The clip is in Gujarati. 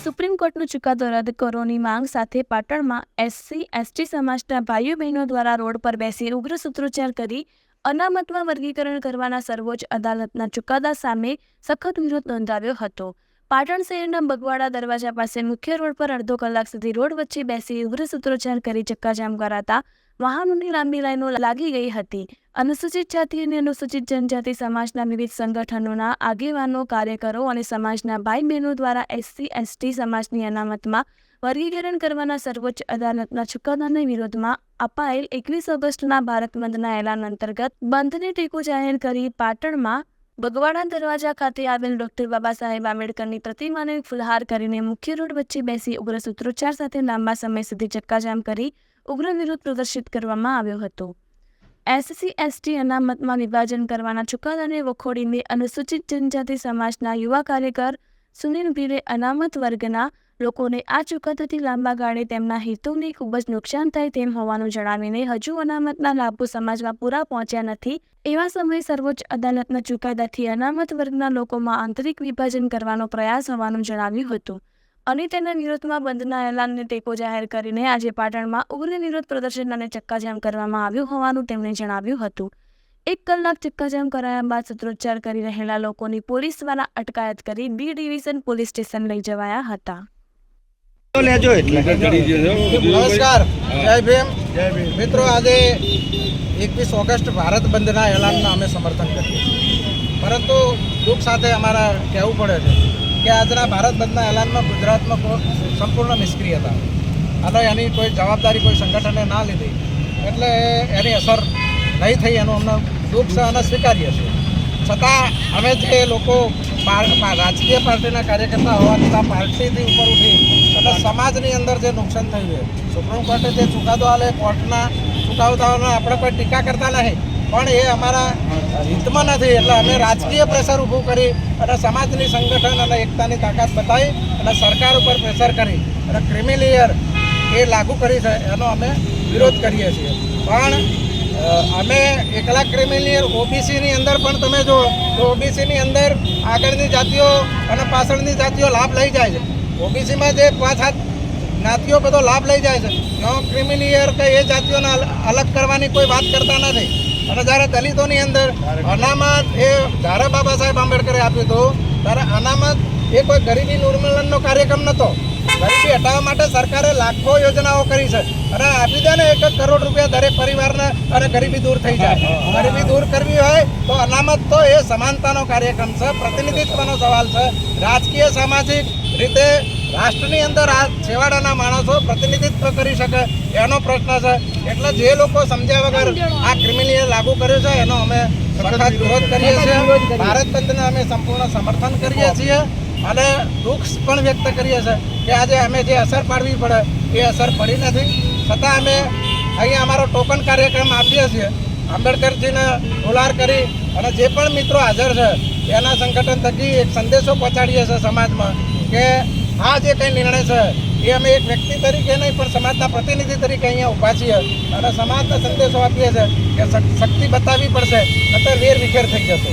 સુપ્રીમ કોર્ટનો ચુકાદો રદ કરોની માંગ સાથે પાટણમાં SC/ST સમાજના ભાઈઓ બહેનો દ્વારા રોડ પર બેસી ઉગ્ર સૂત્રોચ્ચાર કરી અનામતમાં વર્ગીકરણ કરવાના સર્વોચ્ચ અદાલતના ચુકાદા સામે સખત વિરોધ નોંધાવ્યો હતો. પાટણ શહેરના બગવાડા દરવાજા પાસે મુખ્ય રોડ પર અડધો કલાક સુધી રોડ વચ્ચે બેસી ઉગ્ર સૂત્રોચ્ચાર કરી ચક્કાજામ કરાતા વાહનોની લાંબી લાઈનો લાગી ગઈ હતી. અનુસૂચિત જાતિ અને અનુસૂચિત જનજાતિ સમાજના વિવિધ સંગઠનોના આગેવાનો, કાર્યકરો અને સમાજના ભાઈ બહેનો દ્વારા SC/ST સમાજની અનામતમાં વર્ગીકરણ કરવાના સર્વોચ્ચ અદાલતના ચુકાદાના વિરોધમાં અપાયેલ 21 ઓગસ્ટના ભારત બંધના એલાન અંતર્ગત બંધને ટેકો જાહેર કરી પાટણમાં બગવાડા દરવાજા ખાતે આવેલ ડોક્ટર બાબા સાહેબ આંબેડકરની પ્રતિમાને ફુલહાર કરીને મુખ્ય રોડ વચ્ચે બેસી ઉગ્ર સૂત્રોચ્ચાર સાથે લાંબા સમય સુધી ચક્કાજામ કરી ઉગ્ર વિરોધ પ્રદર્શિત કરવામાં આવ્યો હતો. SC/ST અનામતમાં વિભાજન કરવાના ચુકાદાને વખોડીને અનુસૂચિત જનજાતિ સમાજના યુવા કાર્યકર સુનિલ ભીરે અનામત વર્ગના લોકોને આ ચુકાદાથી લાંબા ગાળે તેમના હિતોને ખૂબ જ નુકસાન થાય તેમ હોવાનું જણાવીને હજુ અનામતના લાભો સમાજમાં પૂરા પહોંચ્યા નથી એવા સમયે સર્વોચ્ચ અદાલતના ચુકાદાથી અનામત વર્ગના લોકોમાં આંતરિક વિભાજન કરવાનો પ્રયાસ હોવાનું જણાવ્યું હતું અને તેના વિરોધમાં બંધના એલાનને ટેકો જાહેર કરીને આજે પાટણમાં ઉગ્ર વિરોધ પ્રદર્શન અને ચક્કાજામ કરવામાં આવ્યું હોવાનું તેમણે જણાવ્યું હતું. 1 કલાક ચક્કાજામ કરાયા બાદ સૂત્રોચ્ચાર કરી રહેલા લોકોની પોલીસ દ્વારા અટકાયત કરી B ડિવિઝન પોલીસ સ્ટેશન લઈ જવાયા હતા. નમસ્કાર, જય ભીમ મિત્રો. આજે 21 ઓગસ્ટ ભારત બંધના એલાનના અમે સમર્થન કરીએ છીએ, પરંતુ દુઃખ સાથે અમારા કહેવું પડે છે કે આજના ભારત બંધના એલાનમાં ગુજરાતમાં સંપૂર્ણ નિષ્ક્રિય હતા અને એની કોઈ જવાબદારી કોઈ સંગઠને ના લીધી, એટલે એની અસર નહીં થઈ એનું અમને દુઃખ છે અને સ્વીકાર્ય છે. છતાં અમે જે લોકો રાજકીય પાર્ટીના કાર્યકર્તા હોવા છતાં પાર્ટીથી ઉપર ઉઠી અને સમાજની અંદર જે નુકસાન થયું છે, સુપ્રીમ કોર્ટે જે ચુકાદો આલે, કોર્ટના ચુકાદાઓનો આપણે કોઈ ટીકા કરતા નહીં, પણ એ અમારા હિતમાં નથી. એટલે અમે રાજકીય પ્રેશર ઊભું કરી અને સમાજની સંગઠન અને એકતાની તાકાત બતાવી અને સરકાર ઉપર પ્રેશર કરી અને ક્રિમિલિયર એ લાગુ કરી છે એનો અમે વિરોધ કરીએ છીએ. પણ અમે એકલા ક્રિમિલિયર OBCની અંદર પણ તમે જુઓ તો OBCની અંદર આગળની જાતિઓ અને પાછળની જાતિઓ લાભ લઈ જાય છે. OBCમાં જે 5-7 જ્ઞાતિઓ બધો લાભ લઈ જાય છે. નો ક્રિમિલિયર કે એ જાતિઓને અલગ કરવાની કોઈ વાત કરતા નથી. અને જ્યારે દલિતોની અંદર અનામત એ જ્યારે બાબા સાહેબ આંબેડકરે આપ્યું હતું ત્યારે અનામત એ કોઈ ગરીબી નિર્મૂલનનો કાર્યક્રમ નહોતો. ગરીબી હટાવવા માટે સરકારે લાખો યોજનાઓ કરી છે અને આપી દે ને 1 કરોડ રૂપિયા દરેક પરિવારને અને ગરીબી દૂર થઈ જાય. ગરીબી દૂર કરવી હોય તો અનામત તો એ સમાનતાનો કાર્યક્રમ છે, પ્રતિનિધિત્વનો સવાલ છે. રાજકીય સામાજિક રીતે રાષ્ટ્રની અંદર આ છેવાડાના માણસો પ્રતિનિધિત્વ કરી શકે એનો પ્રશ્ન છે. એટલે જે લોકો સમજ્યા વગર આ ક્રિમિનલ લાગુ કર્યું છે એનો અમે સખત વિરોધ કરીએ છીએ. ભારત બંધને અમે સંપૂર્ણ સમર્થન કરીએ છીએ અને દુઃખ પણ વ્યક્ત કરીએ છીએ કે આજે અમે જે અસર પાડવી પડે એ અસર પડી નથી. છતાં અમે અહીંયા અમારો ટોકન કાર્યક્રમ આપીએ છીએ. આંબેડકરજીને ફુલહાર કરી અને જે પણ મિત્રો હાજર છે એના સંગઠન થકી એક સંદેશો પહોંચાડીએ છીએ સમાજમાં કે આ જે કંઈ નિર્ણય છે એ અમે એક વ્યક્તિ તરીકે નહીં પણ સમાજના પ્રતિનિધિ તરીકે અહીંયા ઊભા છીએ અને સમાજને સંદેશો આપીએ છીએ કે શક્તિ બતાવવી પડશે, નહીંતર વેર વિખેર થઈ જશે.